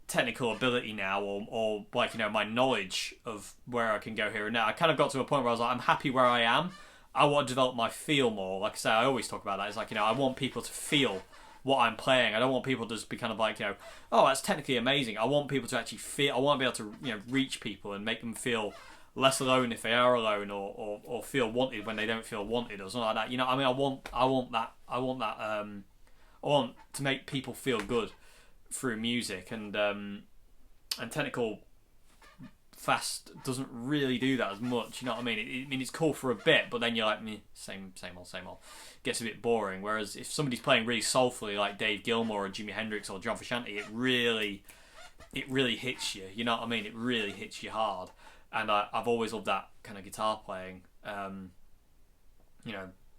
technical ability now, or like my knowledge of where I can go here and now. I kind of got to a point where I was like, I'm happy where I am. I want to develop my feel more. Like I say, I always talk about that. It's like, I want people to feel what I'm playing. I don't want people to just be kind of like, oh, that's technically amazing. I want people to actually feel. I want to be able to, reach people and make them feel less alone if they are alone, or feel wanted when they don't feel wanted, or something like that. I want that. I want to make people feel good through music, and technical fast doesn't really do that as much. You know what I mean? It's cool for a bit, but then you're like, same old. Gets a bit boring. Whereas if somebody's playing really soulfully, like Dave Gilmour or Jimi Hendrix or John Frusciante, it really hits you. You know what I mean? It really hits you hard. And I've always loved that kind of guitar playing.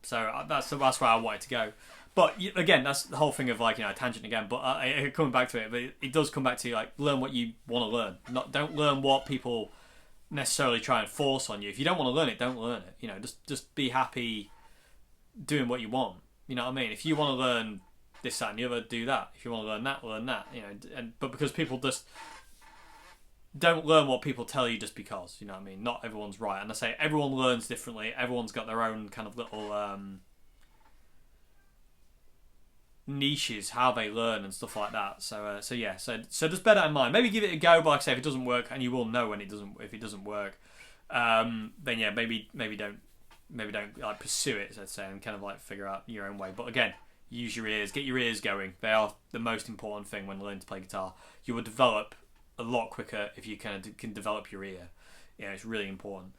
So that's where I wanted to go. But again, that's the whole thing of like, tangent again. But coming back to it, but it does come back to like, learn what you want to learn. Don't learn what people necessarily try and force on you. If you don't want to learn it, don't learn it. Just be happy doing what you want. You know what I mean? If you want to learn this, that, and the other, do that. If you want to learn that, learn that. But because people just don't learn what people tell you just because. You know what I mean? Not everyone's right. And I say everyone learns differently. Everyone's got their own kind of little niches, how they learn and stuff like that. So just bear that in mind. Maybe give it a go, but like I say, if it doesn't work, and you will know when if it doesn't work, then maybe don't like pursue it, let's say, and kind of like figure out your own way. But again, use your ears, get your ears going. They are the most important thing when learning to play guitar. You will develop a lot quicker if you can develop your ear. It's really important.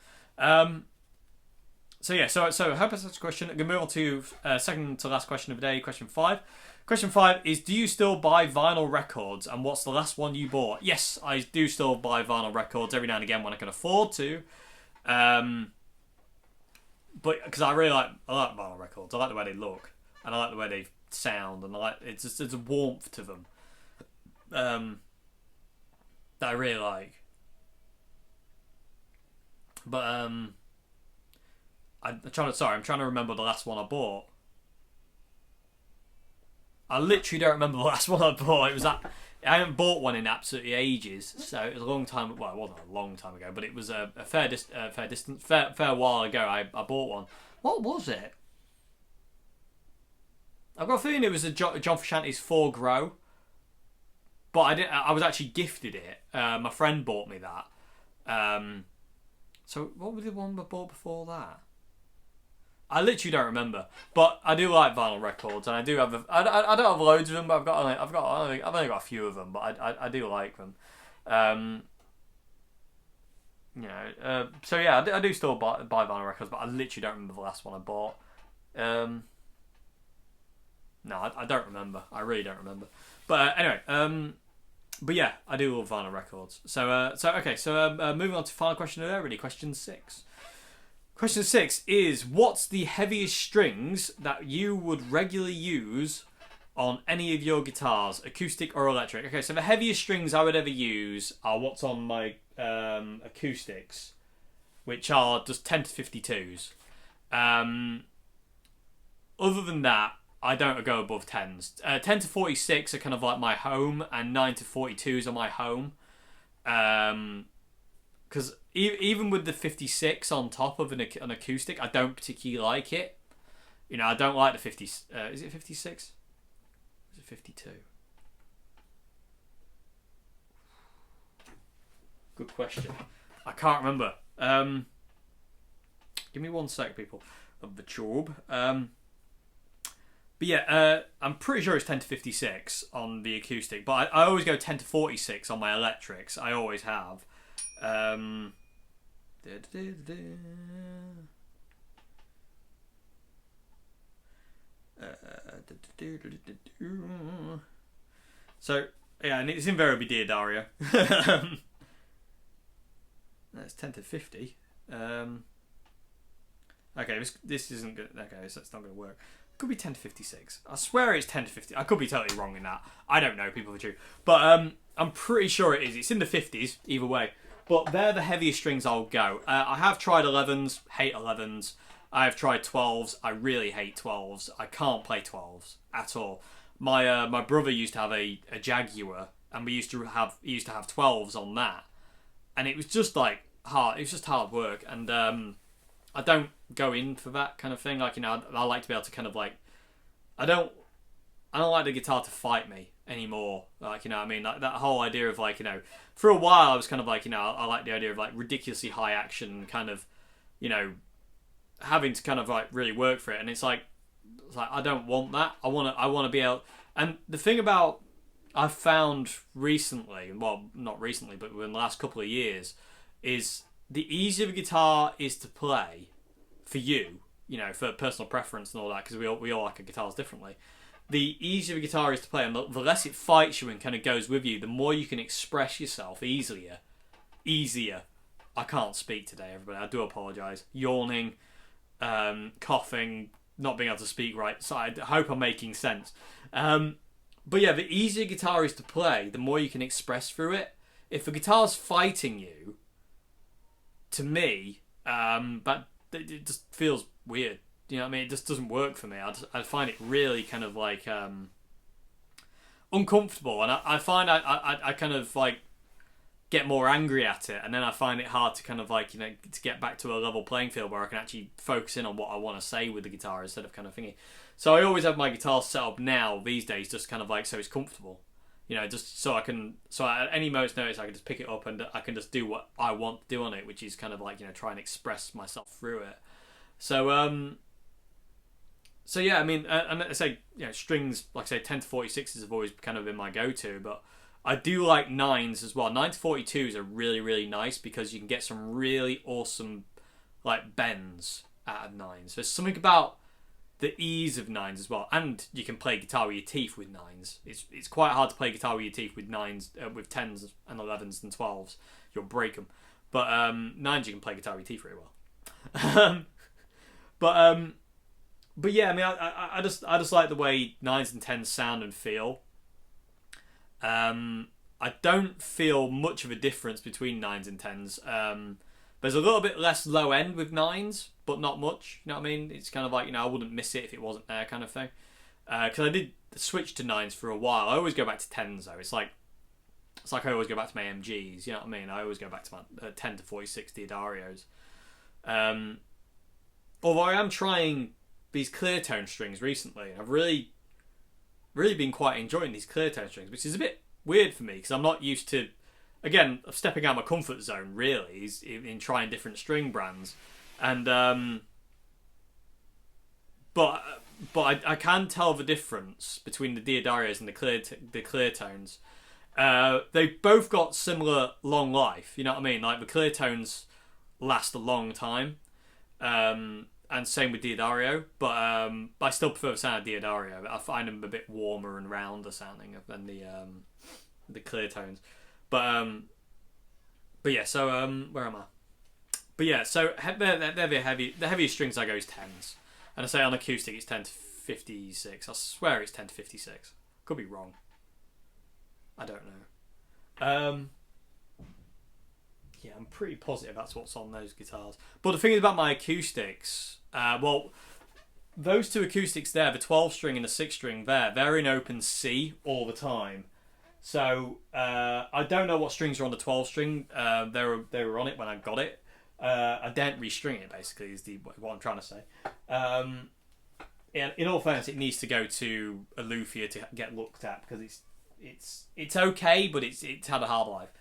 So I hope that's a question. I'm going to move on to second to last question of the day, question 5. Question 5 is, do you still buy vinyl records, and what's the last one you bought? Yes, I do still buy vinyl records every now and again when I can afford to. But because I like vinyl records. I like the way they look, and I like the way they sound, and there's a warmth to them that I really like. But I'm trying to remember the last one I bought. I literally don't remember the last one I bought. I haven't bought one in absolutely ages, so it was a long time. Well, it wasn't a long time ago, but it was a fair while ago. I bought one. What was it? I've got a feeling it was a John Frusciante's 4 Grow, but I was actually gifted it. My friend bought me that. So what was the one I bought before that? I literally don't remember, but I do like vinyl records, and I do have. I don't have loads of them, but I've only got a few of them, but I do like them. I do still buy vinyl records, but I literally don't remember the last one I bought. No, No, I don't remember. I really don't remember. But anyway, but yeah, I do love vinyl records. So moving on to final question of everybody. Question 6. Question 6 is, what's the heaviest strings that you would regularly use on any of your guitars, acoustic or electric? Okay, so the heaviest strings I would ever use are what's on my acoustics, which are just 10 to 52s. Other than that, I don't go above 10s. 10 to 46 are kind of like my home, and 9 to 42s are my home. Because even with the 56 on top of an acoustic, I don't particularly like it. You know, I don't like the 50... is it 56? Is it 52? Good question. I can't remember. Give me 1 sec, people. Of the tube. But yeah, I'm pretty sure it's 10 to 56 on the acoustic. But I always go 10 to 46 on my electrics. I always have. So, yeah, and it's invariably Dear Dario. That's 10 to 50. Okay, this isn't good. Okay, so it's not going to work. It could be 10 to 56. I swear it's 10 to 50. I could be totally wrong in that. I don't know, people are true. But I'm pretty sure it is. It's in the 50s, either way. But they're the heaviest strings I'll go. I have tried 11s, hate 11s. I've tried 12s, I really hate 12s. I can't play 12s at all. My brother used to have a Jaguar, and he used to have 12s on that. And it was just like hard. It was just hard work, and I don't go in for that kind of thing. Like, you know, I like to be able to kind of like, I don't like the guitar to fight me anymore. Like, you know what I mean? Like, that whole idea of like, you know, for a while I was kind of like, you know, I like the idea of like ridiculously high action, kind of, you know, having to kind of like really work for it. And it's like I don't want that. I want to be able. And the thing about, I've found recently, well, not recently, but within the last couple of years, is the easier the guitar is to play for you, you know, for personal preference and all that, because we all like our guitars differently. The easier the guitar is to play, and the less it fights you and kind of goes with you, the more you can express yourself easier. I can't speak today, everybody. I do apologise. Yawning, coughing, not being able to speak right. So I hope I'm making sense. But yeah, the easier guitar is to play, the more you can express through it. If the guitar's fighting you, to me, but it just feels weird. You know what I mean? It just doesn't work for me. I find it really kind of like uncomfortable, and I find I kind of like get more angry at it, and then I find it hard to kind of like, you know, to get back to a level playing field where I can actually focus in on what I want to say with the guitar instead of kind of thinking. So I always have my guitar set up now these days, just kind of like so it's comfortable. You know, just so I can, so at any moment's notice I can just pick it up and I can just do what I want to do on it, which is kind of like, you know, try and express myself through it. So so yeah, I mean, and I say, you know, strings, like I say, 10 to 46s have always kind of been my go-to, but I do like 9s as well. 9 to 42s are really, really nice because you can get some really awesome, like, bends out of 9s. There's something about the ease of 9s as well, and you can play guitar with your teeth with 9s. It's quite hard to play guitar with your teeth with 9s, with 10s and 11s and 12s. You'll break them. But 9s you can play guitar with your teeth really well. But yeah, I mean, I just like the way 9s and 10s sound and feel. I don't feel much of a difference between 9s and 10s. There's a little bit less low end with 9s, but not much. You know what I mean? It's kind of like, you know, I wouldn't miss it if it wasn't there, kind of thing. Because I did switch to 9s for a while. I always go back to 10s though. It's like I always go back to my MGs. You know what I mean? I always go back to my 10 to 46 Diodarios. Although I am trying these clear tone strings recently. I've really been quite enjoying these clear tone strings, which is a bit weird for me because I'm not used to, again, stepping out my comfort zone really is in trying different string brands, and but I can tell the difference between the Diodarios and the clear tones. They've both got similar long life. You know what I mean? Like the clear tones last a long time. and same with Diodario, but I still prefer the sound of Diodario. I find them a bit warmer and rounder sounding than the clear tones. But yeah, so where am I? But yeah, so they're the heaviest strings I go is 10s, and I say on acoustic it's 10 to 56. I swear it's 10 to 56. Could be wrong. I don't know. Yeah, I'm pretty positive that's what's on those guitars. But the thing about my acoustics, well, those two acoustics there, the 12 string and the 6 string there, they're in open C all the time. So I don't know what strings are on the 12 string. They were on it when I got it. I didn't restring it, basically, is what I'm trying to say. In all fairness, it needs to go to a luthier to get looked at, because it's okay, but it's had a hard life.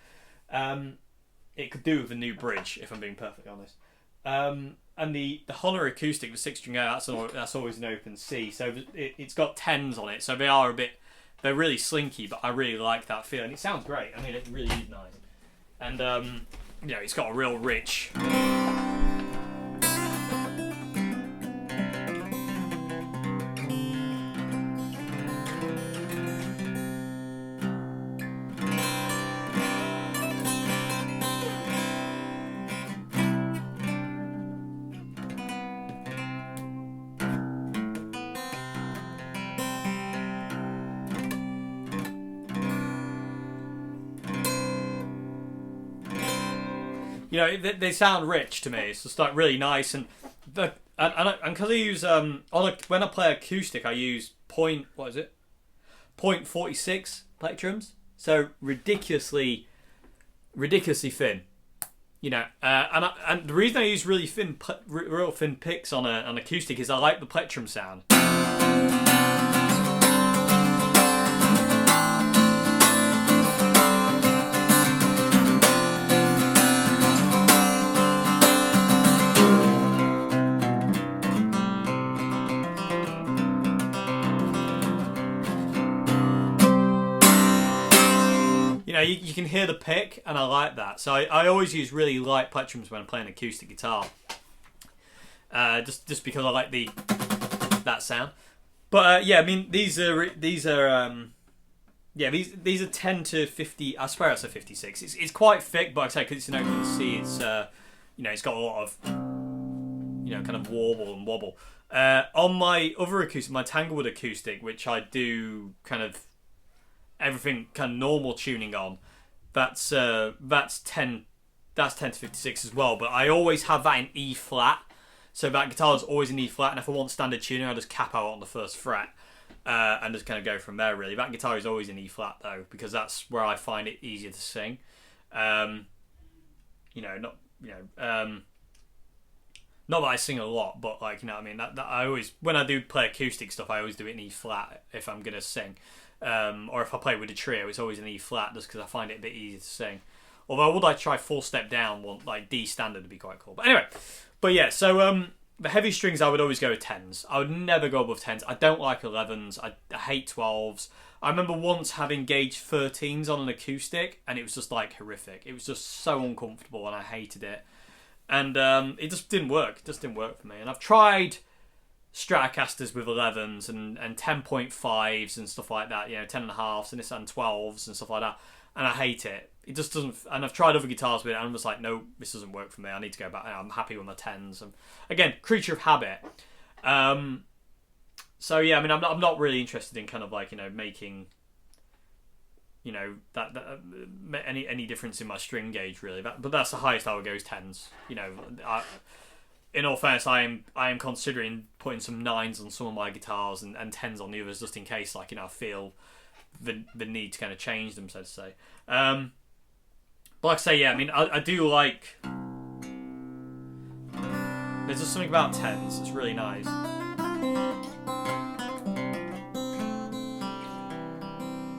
It could do with a new bridge, if I'm being perfectly honest. And the Honor acoustic, the 6 string out, that's always an open C. So it's got 10s on it, so they're really slinky, but I really like that feel, and it sounds great. I mean, it really is nice. And you know, it's got a real rich. You know, they sound rich to me. It's just like really nice, and because I use when I play acoustic, I use .46 plectrums, so ridiculously thin. You know, and the reason I use real thin picks on an acoustic is I like the plectrum sound. You can hear the pick, and I like that. So I always use really light plectrums when I'm playing acoustic guitar, just because I like that sound. But yeah, I mean these are 10 to 50. I swear it's a 56. It's quite thick, but I say because it's an open C, it's it's got a lot of kind of warble and wobble. On my other acoustic, my Tanglewood acoustic, which I do kind of everything kind of normal tuning on, that's 10 to 56 as well, but I always have that in E flat, so that guitar is always in E flat, and if I want standard tuning I just cap out on the first fret and just kind of go from there. Really, that guitar is always in E flat though, because that's where I find it easier to sing. Not that I sing a lot, but like, you know what I mean, that I always, when I do play acoustic stuff, I always do it in E flat if I'm gonna sing. Or if I play with a trio, it's always an E flat, just because I find it a bit easier to sing. Although, would I try 4 step down, like D standard would be quite cool. But anyway, so the heavy strings I would always go with 10s. I would never go above 10s. I don't like 11s. I hate 12s. I remember once having gauge 13s on an acoustic, and it was just like horrific. It was just so uncomfortable, and I hated it. And it just didn't work. It just didn't work for me. And I've tried Stratocasters with 11s and 10.5s and stuff like that, 10.5s and 12s and stuff like that, and I hate it. It just doesn't. And I've tried other guitars with it, and I'm just like, no, this doesn't work for me. I need to go back. I'm happy with my 10s. And again, creature of habit. So yeah, I mean, I'm not really interested in kind of like making that any difference in my string gauge really. But that's the highest I would go is 10s. In all fairness, I am considering putting some 9s on some of my guitars and 10s on the others, just in case, I feel the need to kind of change them, so to say. But like I say, yeah, I mean, I do like. There's just something about 10s that's really nice.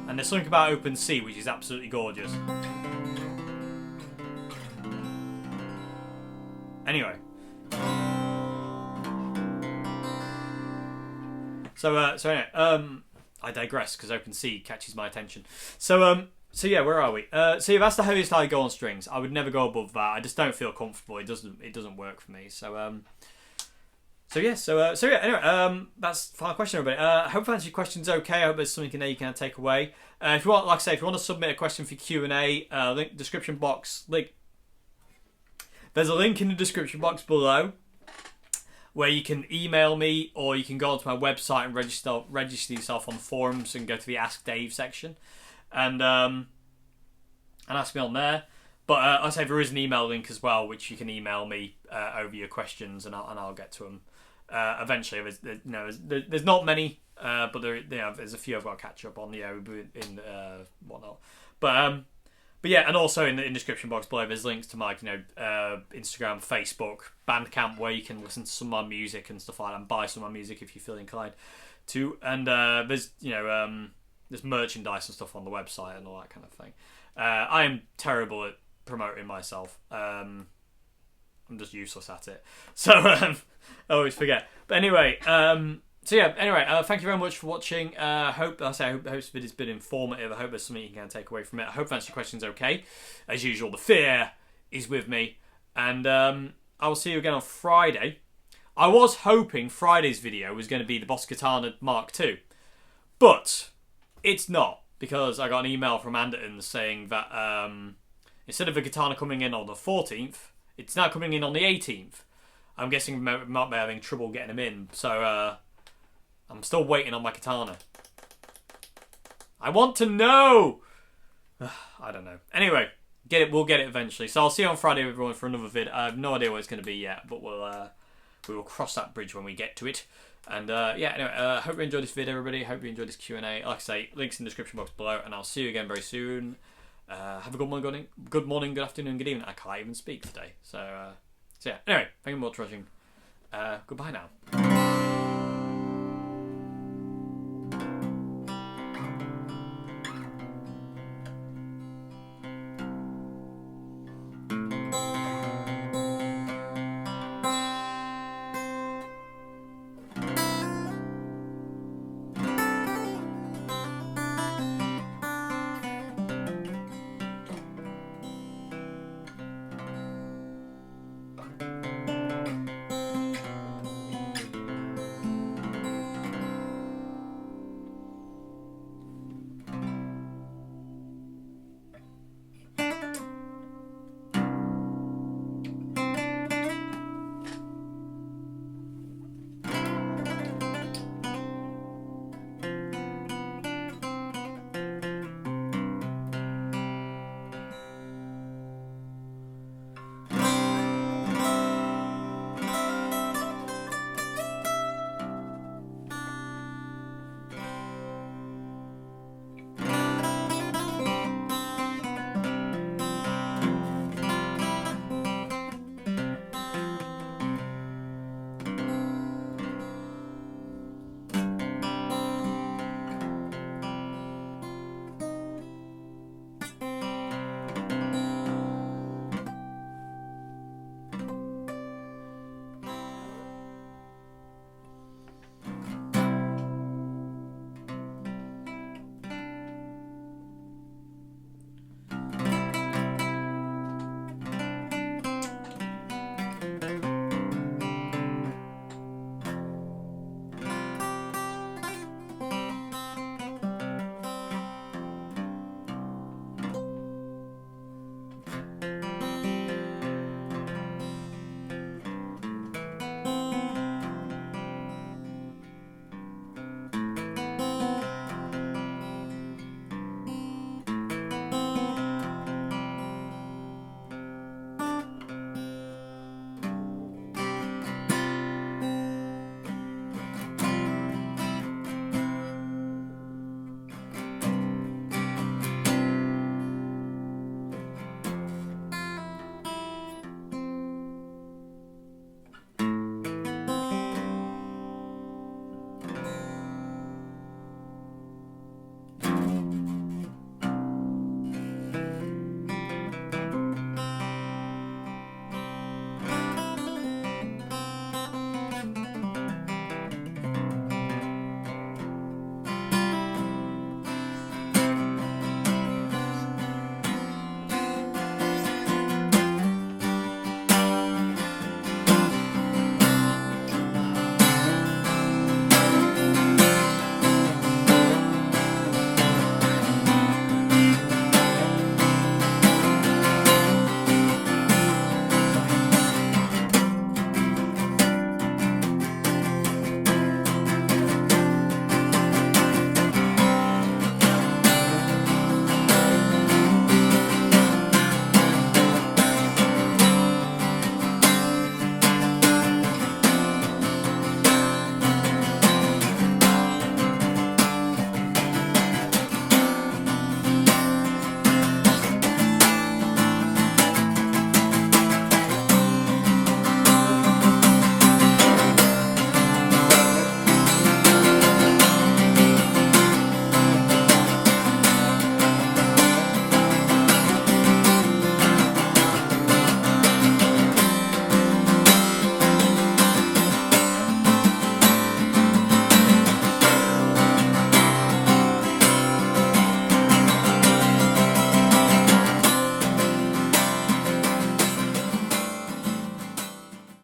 And there's something about open C which is absolutely gorgeous. Anyway. So anyway, I digress because open C catches my attention. So yeah, where are we? So yeah, that's the heaviest I go on strings. I would never go above that. I just don't feel comfortable. It doesn't work for me. So So yeah, so yeah. Anyway, that's the final question, everybody. I hope answer your question's okay. I hope there's something in there you can take away. If you want, like I say, if you want to submit a question for Q&A, link description box. Link. There's a link in the description box below where you can email me, or you can go onto my website and register yourself on the forums and go to the Ask Dave section, and ask me on there. But I say there is an email link as well, which you can email me over your questions, and I'll get to them eventually. There's not many, but there's a few I've got to catch up on, in whatnot. But yeah, and also in the description box below, there's links to my Instagram, Facebook, Bandcamp, where you can listen to some of my music and stuff like that, and buy some of my music if you feel inclined to. And there's there's merchandise and stuff on the website and all that kind of thing. I am terrible at promoting myself. I'm just useless at it, so I always forget. But anyway, so yeah. Anyway, thank you very much for watching. Hope this video's been informative. I hope there's something you can take away from it. I hope that's your questions okay. As usual, the fear is with me, and I will see you again on Friday. I was hoping Friday's video was going to be the Boss Katana Mark II, but it's not, because I got an email from Anderton saying that instead of the katana coming in on the 14th, it's now coming in on the 18th. I'm guessing we might be having trouble getting them in, so I'm still waiting on my katana. I want to know! I don't know. Anyway, we'll get it eventually. So I'll see you on Friday, everyone, for another vid. I have no idea what it's going to be yet, but we will cross that bridge when we get to it. And yeah, anyway, hope you enjoyed this video, everybody. Hope you enjoyed this Q&A. Like I say, links in the description box below, and I'll see you again very soon. Have a good morning, good afternoon, good evening. I can't even speak today. So yeah. Anyway, thank you very much for watching. Goodbye now.